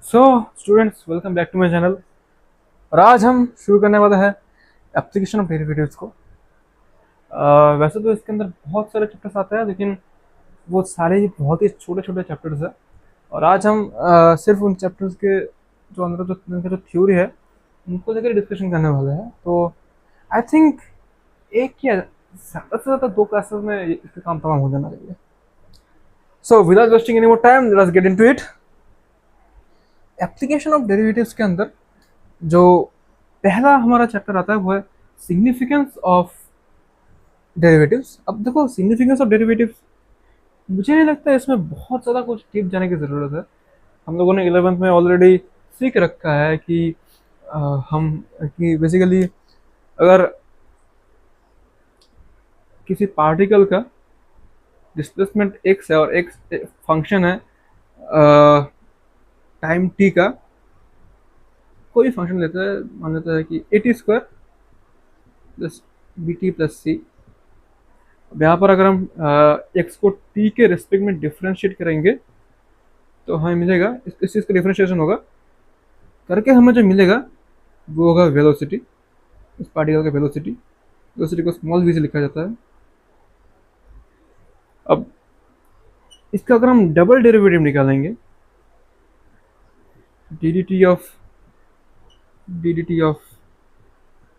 So students, welcome back to my channel. और आज हम शुरू करने वाला है एप्लीकेशन ऑफ डेरिवेटिव्स को। वैसे तो इसके अंदर बहुत सारे चैप्टर्स आते हैं, लेकिन वो सारे ही बहुत ही छोटे छोटे चैप्टर्स हैं। और आज हम सिर्फ उन चैप्टर्स के जो अंदर जो उनका जो थ्योरी है उनको लेकर डिस्कशन करने वाले हैं। तो आई थिंक एक या ज़्यादा से ज़्यादा दो क्लासेस में इसका काम तमाम हो जाना चाहिए। So without wasting any more time, let's get into it. Application of derivatives के अंदर जो पहला हमारा चैप्टर आता है वो है सिग्निफिकेंस ऑफ डेरिवेटिव्स। अब देखो, सिग्निफिकेंस ऑफ डेरिवेटिव्स मुझे नहीं लगता है इसमें बहुत ज़्यादा कुछ डीप जाने की ज़रूरत है। हम लोगों ने 11th में ऑलरेडी सीख रखा है कि अ, हम कि बेसिकली अगर किसी पार्टिकल का डिस्प्लेसमेंट एक्स है और एक्स फंक्शन है टाइम टी का, कोई फंक्शन लेता है, मान लेता है कि A T square plus B T plus C. अब यहाँ पर अगर हम एक्स को टी के रेस्पेक्ट में डिफ्रेंशिएट करेंगे तो हमें मिलेगा, इस चीज़ का डिफ्रेंशिएशन होगा करके हमें जो मिलेगा वो होगा वेलोसिटी। इस पार्टिकल का वेलोसिटी, वेलोसिटी को स्मॉल वी से लिखा जाता है। अब इसका अगर हम डबल डेरिवेटिव निकालेंगे, D D T of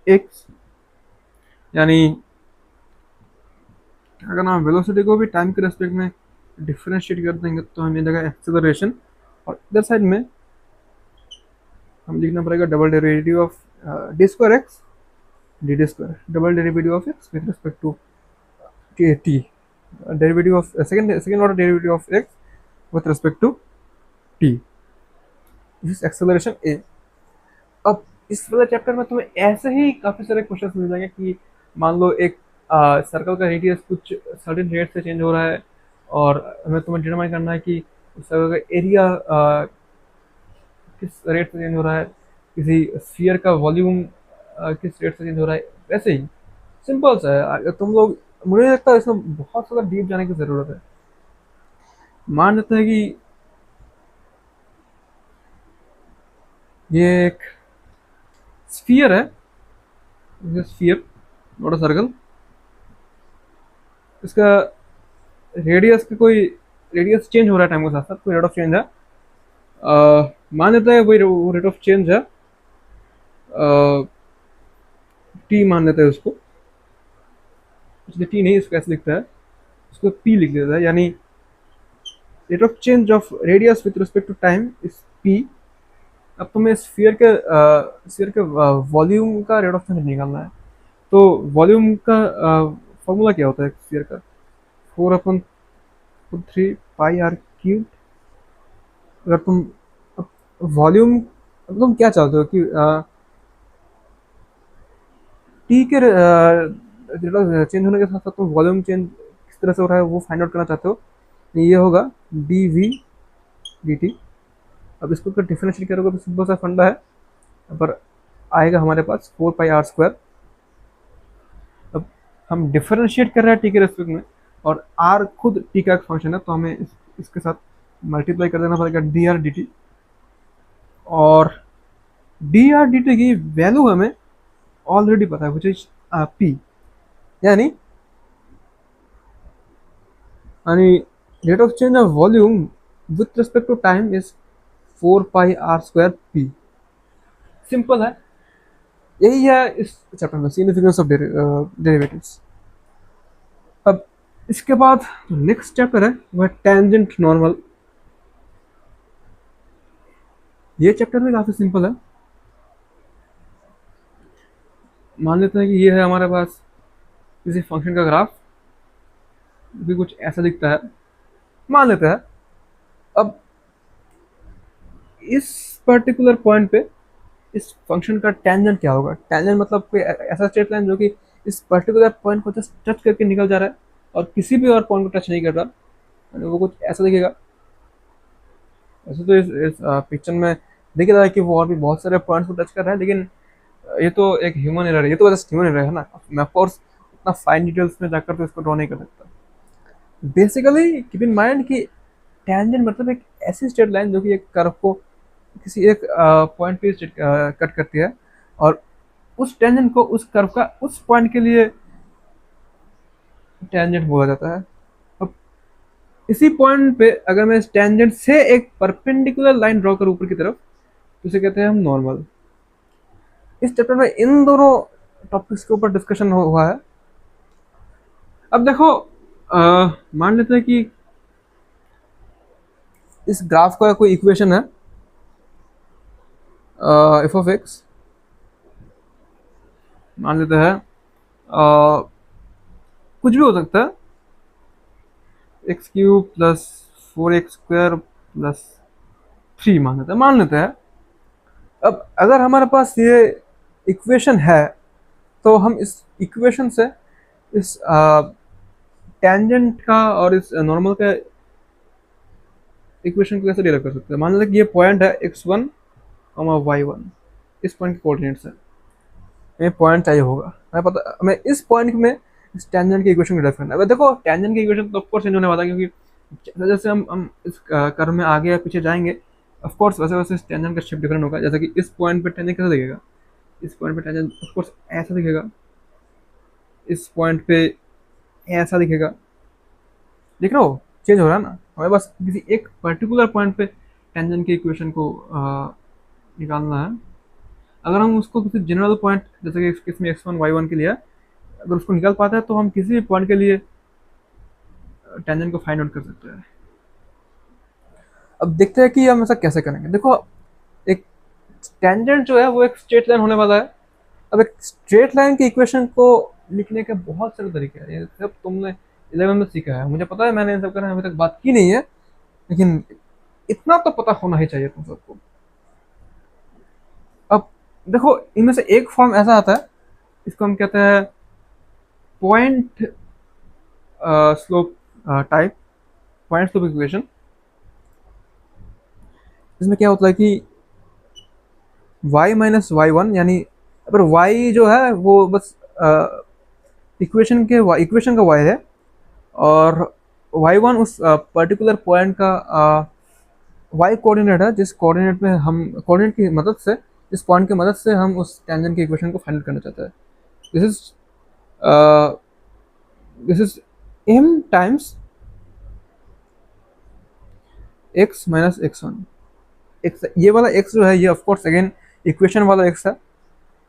x, यानी अगर हम वेलोसिटी को भी टाइम के रेस्पेक्ट में डिफ्रेंशिएट कर देंगे तो हमें मिलेगा एक्सेलरेशन। और इधर साइड में हम लिखना पड़ेगा double derivative of D square X D D square, double derivative of X with respect to T, derivative of second order derivative of X with respect to T, this acceleration A. अब इस वाले chapter में तुम्हें ऐसे ही काफ़ी सारे question मिल जाएंगे कि मान लो एक सर्कल का रेडियस कुछ सर्टेन रेट से चेंज हो रहा है और हमें तुम्हें डिटरमाइन करना है कि उस सर्कल का एरिया किस रेट से चेंज हो रहा है, किसी स्फीयर का वॉल्यूम किस रेट से चेंज हो रहा है। वैसे ही सिंपल सा है। तुम लोग, मुझे नहीं लगता है इसमें बहुत ज़्यादा डीप जाने की ज़रूरत है। मान लेते हैं कि ये एक स्फीयर है, स्फीयर नॉट अ सर्कल। इसका रेडियस का कोई रेडियस चेंज हो रहा है टाइम के साथ साथ, कोई रेट ऑफ चेंज है। मान लेते हैं वही वो रेट ऑफ चेंज है टी, मान लेते हैं उसको, इसलिए टी नहीं, इसको ऐसे लिखता है, उसको पी लिख देता है, यानी rate of change of radius with respect to time is P. अब तुम्हें स्फीयर के वॉल्यूम का रेट ऑफ चेंज निकालना है। तो वॉल्यूम का फॉर्मूला क्या होता है स्फीयर का? 4/3 पाई आर क्यूब। अगर तुम वॉल्यूम, तुम क्या चाहते हो कि टी के चेंज होने के साथ साथ तुम वॉल्यूम चेंज किस तरह से हो रहा है वो फाइंड आउट करना चाहते हो, ये होगा डी वी डी टी। अब इसको अगर डिफरेंशिएट करोगे तो सिंपल सा फंडा है, पर आएगा हमारे पास 4 पाई आर स्क्वायर। अब हम डिफरेंशिएट कर रहे हैं टी के रेस्पेक्ट में और आर खुद टी का एक फंक्शन है, तो हमें इसके साथ मल्टीप्लाई कर देना पड़ेगा डी आर डी टी। और डी आर डी टी की वैल्यू हमें ऑलरेडी पता है, विच इज पी, यानी यानी rate of change of volume with respect to time is 4 pi R square P. Simple है, यही है इस चैप्टर में सिग्निफिकेंस ऑफ डेरिवेटिव्स। अब इसके बाद जो नेक्स्ट चैप्टर है वह टेंजेंट नॉर्मल। ये चैप्टर भी काफ़ी सिंपल है। मान लेते हैं कि ये है हमारे पास किसी फंक्शन का ग्राफ, भी कुछ ऐसा दिखता है, मान लेते हैं। अब इस पर्टिकुलर पॉइंट पे इस फंक्शन का टेंजेंट क्या होगा? टेंजेंट मतलब कोई ऐसा स्ट्रेट लाइन जो कि इस पर्टिकुलर पॉइंट को जस्ट टच करके निकल जा रहा है और किसी भी और पॉइंट को टच नहीं कर रहा, यानी वो कुछ ऐसा दिखेगा। वैसे तो इस पिक्चर में दिख रहा है कि वो और भी बहुत सारे पॉइंट्स को टच कर रहा है, लेकिन ये तो एक ह्यूमन एरर है, ये तो जस्ट ह्यूमन एरर है ना। मैं ऑफकोर्स इतना फाइन डिटेल्स में जाकर तो इसको ड्रॉ नहीं कर सकता। बेसिकली कीप इन माइंड कि टेंजेंट मतलब एक ऐसी स्ट्रेट लाइन जो कि एक कर्व को किसी एक पॉइंट पे कट करती है और उस टेंजेंट को उस कर्व का उस पॉइंट के लिए टेंजेंट बोला जाता है। अब इसी पॉइंट पे अगर मैं इस टेंजेंट से एक परपेंडिकुलर लाइन ड्रॉ करूं ऊपर की तरफ तो इसे कहते हैं हम नॉर्मल। इस चैप्टर में इन दोनों टॉपिक्स के ऊपर डिस्कशन हुआ है। अब देखो मान लेते हैं कि इस ग्राफ का कोई इक्वेशन है एफ ऑफ एक्स, मान लेते हैं कुछ भी हो सकता है, x cube plus 4x² plus 3 मान लेते हैं। अब अगर हमारे पास ये इक्वेशन है तो हम इस इक्वेशन से इस टेंजेंट का और इस नॉर्मल का इक्वेशन को कैसे डिराइव कर सकते हैं। मान लेते हैं कि ये पॉइंट है x1 y1, इस पॉइंट के कोऑर्डिनेट्स है, हमें पॉइंट चाहिए होगा, हमें पता हमें इस पॉइंट में इस टेंजेंट की इक्वेशन को डिराइव करना है। अब देखो टेंजेंट की इक्वेशन तो ऑफकोर्स चेंज होने वाला है, क्योंकि जैसे जैसे हम इस कर्व में आगे या पीछे जाएंगे ऑफकोर्स वैसे वैसे इस टेंजेंट का शेप डिफरेंट होगा। जैसे कि इस पॉइंट पे टेंजेंट कैसे दिखेगा, इस पॉइंट पे टेंजेंट ऑफकोर्स ऐसा दिखेगा, इस पॉइंट पे ऐसा दिखेगा, देख रहे हो चेंज हो रहा है ना। हमें बस किसी एक पर्टिकुलर पॉइंट पे टेंजेंट की इक्वेशन को निकालना है। अगर हम उसको किसी जनरल पॉइंट जैसे कि इस केस में x1 y1 के लिए अगर उसको निकाल पाते हैं तो हम किसी भी पॉइंट के लिए टेंजेंट को फाइंड आउट कर सकते हैं। अब देखते हैं कि हम ऐसा कैसे करेंगे। देखो एक टेंजेंट जो है वो एक स्ट्रेट लाइन होने वाला है। अब एक स्ट्रेट लाइन की इक्वेशन को लिखने के बहुत सारे तरीके हैं, ये सब तुमने 11 में सीखा है, मुझे पता है मैंने इन सब का अभी तक बात की नहीं है, लेकिन इतना तो पता होना ही चाहिए तुम सबको। अब देखो इनमें से एक फॉर्म ऐसा आता है, इसको हम कहते हैं point slope type, point slope equation. इसमें क्या होता है कि y माइनस y1 यानी अगर y जो है वो बस इक्वेशन का y है और y1 उस पर्टिकुलर पॉइंट का y कोऑर्डिनेट है, जिस कोऑर्डिनेट में हम कोऑर्डिनेट की मदद से इस पॉइंट की मदद से हम उस टेंजेंट की इक्वेशन को फाइंड करना चाहते हैं। This is this is m times x minus x1। x ये वाला x जो है ये ऑफकोर्स अगेन इक्वेशन वाला x है,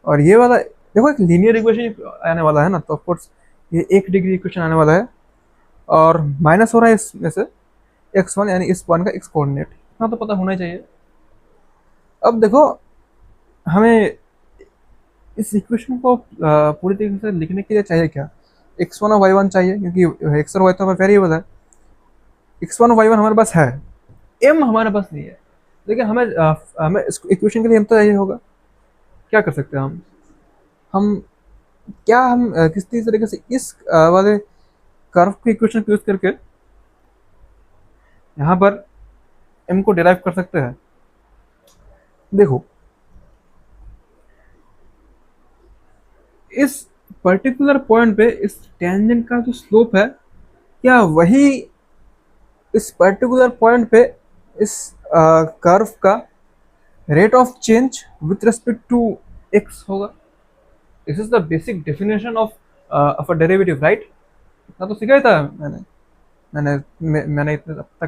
और ये वाला देखो एक लीनियर इक्वेशन आने वाला है ना, तो ऑफकोर्स ये 1 डिग्री इक्वेशन आने वाला है और माइनस हो रहा है इसमें से x1 यानी इस पॉइंट का x कोऑर्डिनेट, इतना तो पता होना ही चाहिए। अब देखो हमें इस इक्वेशन को पूरी तरीके से लिखने के लिए चाहिए क्या, x1 और y1 चाहिए, क्योंकि x और y तो हमारे वेरिएबल है। x1 और y1 हमारे पास है, m हमारे पास नहीं है, लेकिन हमें इस इक्वेशन के लिए m तो चाहिए होगा। क्या कर सकते हैं हम किसी तरीके से इस वाले कर्व की इक्वेशन को यूज करके यहाँ पर m को डिराइव कर सकते हैं। देखो इस पर्टिकुलर पॉइंट पे इस टेंजेंट का जो स्लोप है, क्या वही इस पर्टिकुलर पॉइंट पे इस कर्व का rate of change with respect to x होगा। This is the basic definition of a derivative, right. इतना तो सीखा ही था मैंने इतने अब तक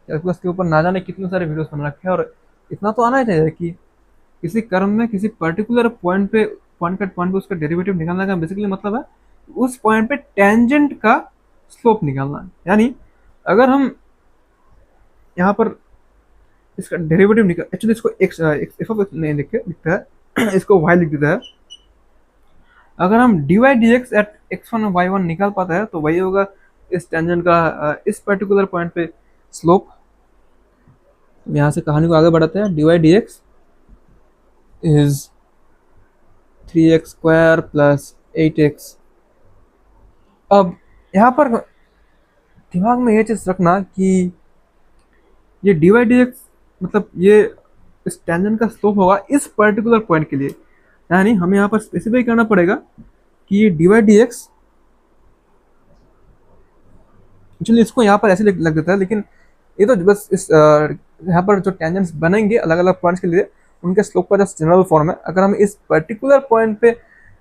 कैलकुलस के ऊपर ना जाने कितने सारे वीडियोस बना रखे हैं, और इतना तो आना ही चाहिए कि किसी कर्व में किसी पर्टिकुलर पॉइंट पे उसका डेरिवेटिव निकालने का बेसिकली मतलब है उस पॉइंट पे टेंजेंट का स्लोप निकालना है। यानी अगर हम यहाँ पर इसका डेरिवेटिव निकाल, एक्चुअली इसको एफ ऑफ एक्स नहीं लिखता है इसको y लिख देता है। अगर हम dy dx एट x1 और y1 निकाल पाता है तो वही होगा इस टेंजेंट का इस पर्टिकुलर पॉइंट पे स्लोप। यहाँ से कहानी को आगे बढ़ाते हैं। dy dx is 3x² plus 8x। अब यहाँ पर दिमाग में ये चीज़ रखना कि ये dy dx मतलब ये इस टेंजेंट का स्लोप होगा इस पर्टिकुलर पॉइंट के लिए, यानी हमें यहाँ पर स्पेसिफाई करना पड़ेगा कि ये dy dx, एक्चुअली इसको यहाँ पर ऐसे लग देता है, लेकिन ये तो बस इस यहाँ पर जो टेंजेंट्स बनेंगे अलग अलग पॉइंट्स के लिए, उनके स्लोप का जस्ट जनरल फॉर्म है। अगर हमें इस पर्टिकुलर पॉइंट पे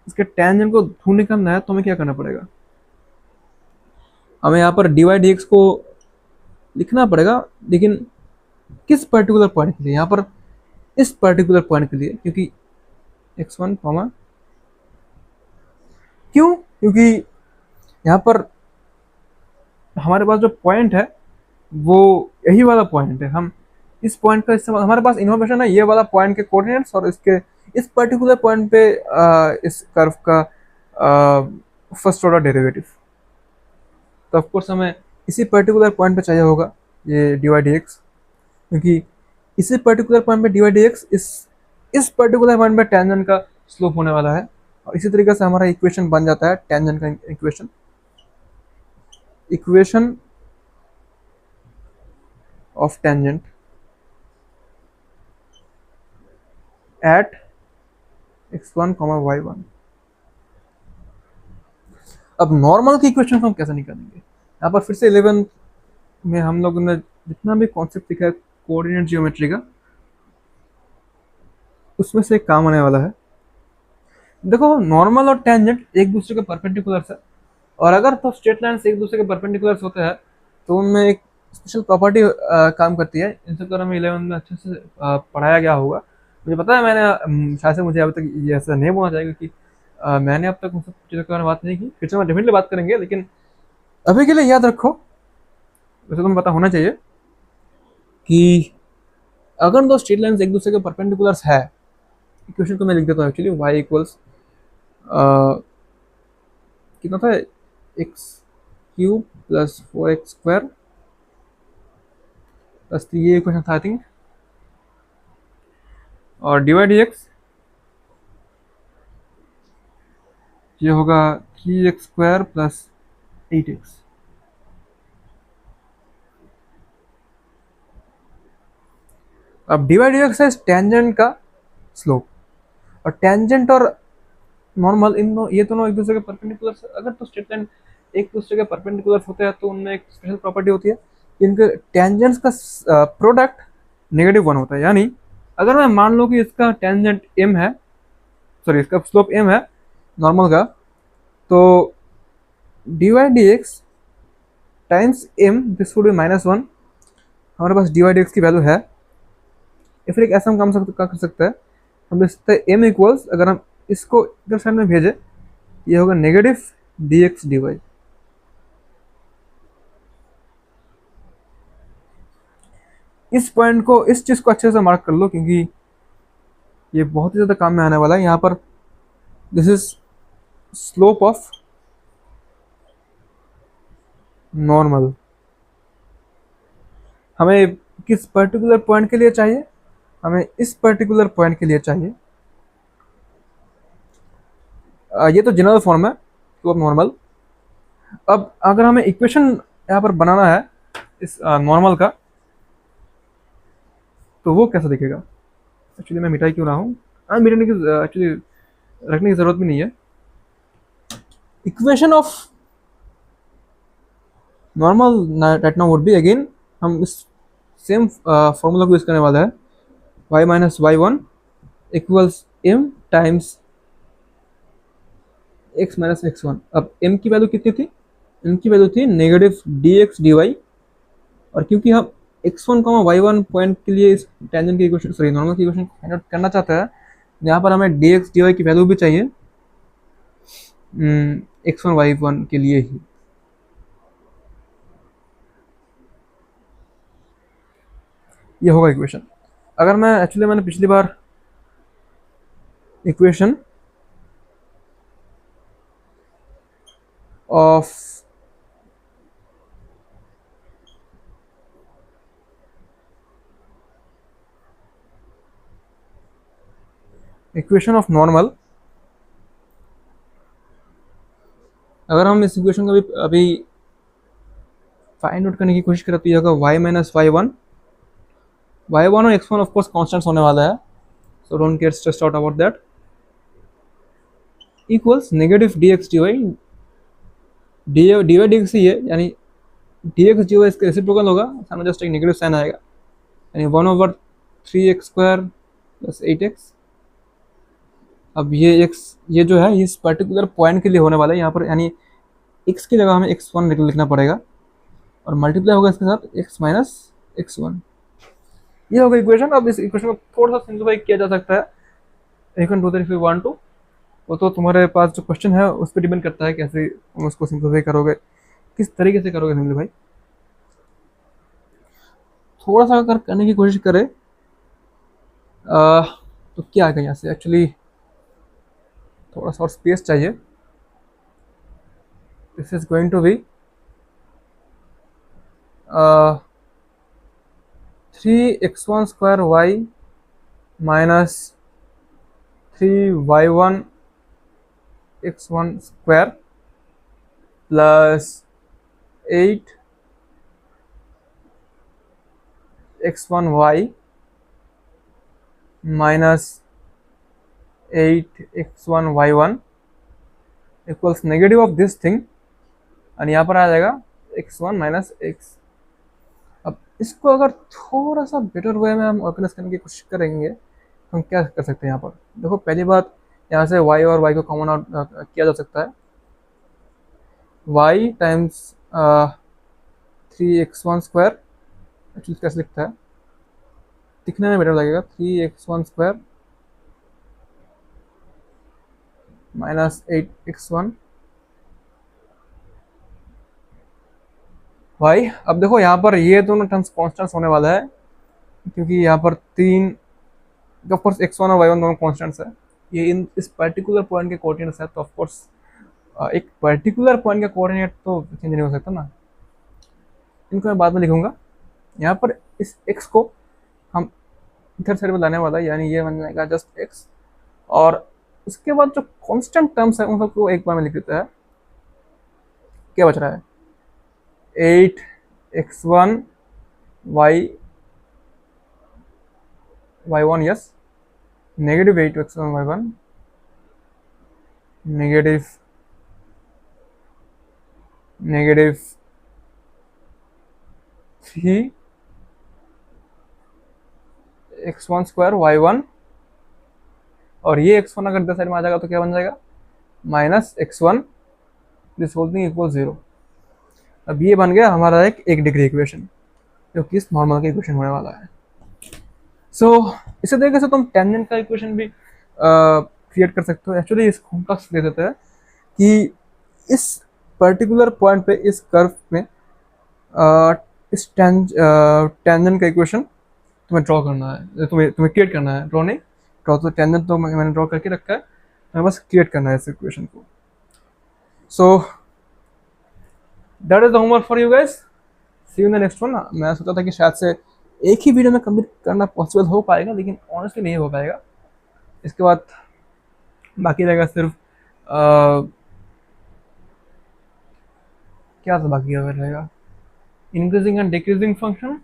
इसके टेंजेंट को ढूंढ निकालना है तो हमें क्या करना पड़ेगा, हमें यहाँ पर dy dx को लिखना पड़ेगा, लेकिन किस पर्टिकुलर पॉइंट के लिए, यहाँ पर इस पर्टिकुलर पॉइंट के लिए, क्योंकि x1 कॉमा, क्योंकि यहाँ पर हमारे पास जो पॉइंट है वो यही वाला पॉइंट है। हम इस पॉइंट का इस्तेमाल, हमारे पास इन्फॉर्मेशन है ये वाला पॉइंट के कोऑर्डिनेट्स और इसके इस पर्टिकुलर पॉइंट पे इस कर्व का फर्स्ट ऑर्डर डेरिवेटिव, तो ऑफ कोर्स हमें इसी पर्टिकुलर पॉइंट पे चाहिए होगा ये dy dx, क्योंकि इसी पर्टिकुलर पॉइंट पे dy dx इस पर्टिकुलर पॉइंट पे टेंजेंट का स्लोप होने वाला है। और इसी तरीके से हमारा इक्वेशन बन जाता है टेंजेंट का equation of tangent at x1, y1। अब नॉर्मल की इक्वेशन को हम कैसे निकालेंगे, यहाँ पर फिर से 11th में हम लोगों ने जितना भी कॉन्सेप्ट सीखा है कोऑर्डिनेट जियोमेट्री का, उसमें से एक काम आने वाला है। देखो नॉर्मल और टेंजेंट एक दूसरे के परपेंडिकुलर है, और अगर तो स्ट्रेट लाइन्स एक दूसरे के परपेंडिकुलर होते हैं तो उनमें एक स्पेशल प्रॉपर्टी काम करती है। इनसे अगर हमें 11th में अच्छे से पढ़ाया गया होगा, मुझे पता है, मैंने शायद से मुझे अब तक ये ऐसा नहीं बोलना चाहिए क्योंकि मैंने अब तक उन सब चीज़ों के बारे में बात नहीं की, फिर से मैं डेफिनेटली बात करेंगे, लेकिन अभी के लिए याद रखो, वैसे तुम्हें पता होना चाहिए कि अगर दो स्ट्रेट लाइन्स एक दूसरे के परपेंडिकुलर है, इक्वेशन को मैं लिख देता हूँ एक्चुअली, y इक्वल्स कितना था, x³ प्लस 4x² प्लस ये इक्वेशन था आई थिंक, और dy dx ये होगा 3x² प्लस 8x। अब dy dx है टेंजेंट का स्लोप, और टेंजेंट और नॉर्मल इन ये दोनों एक दूसरे के परपेंडिकुलर, अगर तो स्ट्रेट लाइन एक दूसरे के परपेंडिकुलर होते हैं तो उनमें एक स्पेशल प्रॉपर्टी होती है, इनके टेंजेंट्स का प्रोडक्ट -1 होता है। यानी अगर मैं मान लो कि इसका टेंजेंट m है, सॉरी इसका स्लोप m है नॉर्मल का, तो dy dx times m this would be -1, हमारे पास dy dx की वैल्यू है। या फिर एक ऐसा हम काम कर सकते हैं, हम लिख सकते हैं m इक्वल्स, अगर हम इसको इधर साइड में भेजे, ये होगा -dx dy। इस पॉइंट को, इस चीज को अच्छे से मार्क कर लो क्योंकि ये बहुत ही ज्यादा काम में आने वाला है। यहाँ पर this is slope of normal, हमें किस पर्टिकुलर पॉइंट के लिए चाहिए, हमें इस पर्टिकुलर पॉइंट के लिए चाहिए। ये तो जनरल फॉर्म है स्लोप नॉर्मल। अब अगर हमें इक्वेशन यहाँ पर बनाना है इस नॉर्मल का, तो वो कैसा दिखेगा, एक्चुअली मैं मिटाई क्यों रहा हूँ, मिटाने की एक्चुअली रखने की जरूरत भी नहीं है। Equation of normal right now would be, again हम इस सेम फॉर्मूला को यूज करने वाला है, y minus y1 equals m times x minus x1। अब m की वैल्यू कितनी थी, m की वैल्यू थी -dx dy, और क्योंकि हम x1, y1 पॉइंट के लिए इस टेंजेंट की इक्वेशन, सॉरी नॉर्मल की इक्वेशन फाइंड आउट करना चाहते हैं, यहाँ पर हमें dx dy की वैल्यू भी चाहिए x1 y1 के लिए ही। ये होगा इक्वेशन। अगर मैं एक्चुअली मैंने पिछली बार इक्वेशन ऑफ नॉर्मल, अगर हम इस इक्वेशन को अभी फाइंड आउट करने की कोशिश करें तो ये होगा y माइनस y1 और x1 ऑफ कोर्स कांस्टेंट्स होने वाला है, so don't get stressed out about that, equals -dx dy dx ही है, यानी dx dy इसका रेसिप्रोकल होगा, सामने जस्ट एक नेगेटिव साइन आएगा, यानी 1/3x² + 8x। अब ये x, ये जो है इस पर्टिकुलर पॉइंट के लिए होने वाला है यहाँ पर, यानी x की जगह हमें x1 लिखना पड़ेगा और मल्टीप्लाई होगा इसके साथ x - x1। ये होगा इक्वेशन। अब इस इक्वेशन को थोड़ा सा सिंप्लीफाई किया जा सकता है, you can do that if you want to. वो तो तुम्हारे पास जो क्वेश्चन है उस पर डिपेंड करता है कैसे तुम उसको सिंप्लीफाई करोगे, किस तरीके से करोगे सिंप्लीफाई। थोड़ा सा अगर करने की कोशिश करें तो क्या आएगा यहाँ से, एक्चुअली थोड़ा सा और स्पेस चाहिए। This is going to be 3x1² y - 3y1 x1² plus 8 x1y minus 8 x1y1 equals negative of this thing, और यहाँ पर आ जाएगा x1 - x। अब इसको अगर थोड़ा सा बेटर वे में हम ऑर्गेनाइज करने की कोशिश करेंगे तो हम क्या कर सकते हैं। यहाँ पर देखो, पहली बात यहाँ से y और y को कॉमन आउट किया जा सकता है। y टाइम्स 3x1² एक्चुअली कैसे लिखता है, दिखने में बेटर लगेगा, 3x1² माइनस 8x1 y। अब देखो यहाँ पर ये दोनों टर्म्स कॉन्स्टेंट्स होने वाला है, क्योंकि यहाँ पर 3 ऑफ कोर्स x1 और y1 दोनों कॉन्स्टेंट्स है। ये इन इस पर्टिकुलर पॉइंट के कोऑर्डिनेट्स है, तो ऑफ कोर्स एक पर्टिकुलर पॉइंट का कोऑर्डिनेट तो चेंज नहीं हो सकता ना। इनको मैं बाद में लिखूंगा। यहाँ पर इस x को हम इधर साइड में लाने वाला है, यानी ये बन जाएगा जस्ट x, और उसके बाद जो कांस्टेंट टर्म्स है उन सबको एक बार में लिख देता है। क्या बच रहा है, 8x1 y1, yes, negative 8x1 y1 negative 3x1² y1, और ये x1 अगर इधर साइड में आ जाएगा तो क्या बन जाएगा, -x1, this whole thing equal 0। अब ये बन गया हमारा एक डिग्री इक्वेशन, जो कि इस नॉर्मल का इक्वेशन होने वाला है। सो इसी तरीके से तुम टेंजेंट का इक्वेशन भी क्रिएट कर सकते हो। एक्चुअली इसको हम कस दे देते हैं कि इस पर्टिकुलर पॉइंट पे इस कर्व में इस टेंजेंट का इक्वेशन तुम्हें ड्रॉ करना है, तुम्हें क्रिएट करना है। ड्रॉ नहीं, ड्रॉ तो टेंजेंट तो मैंने ड्रॉ करके रखा है, तुम्हें बस क्रिएट करना है इस इक्वेशन को। So that is the homework for you guys, see you in the next one. मैं सोचा था कि शायद से एक ही वीडियो में कंप्लीट करना पॉसिबल हो पाएगा, लेकिन ऑनेस्टली नहीं हो पाएगा। इसके बाद बाकी रहेगा सिर्फ क्या था बाकी रहेगा, increasing and decreasing function,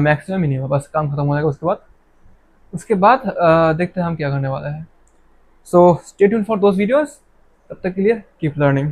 maximum ही नहीं होगा, बस काम खत्म हो जाएगा। उसके बाद देखते हैं हम क्या करने वाले हैं। So stay tuned for those videos, तब तक के लिए कीप लर्निंग।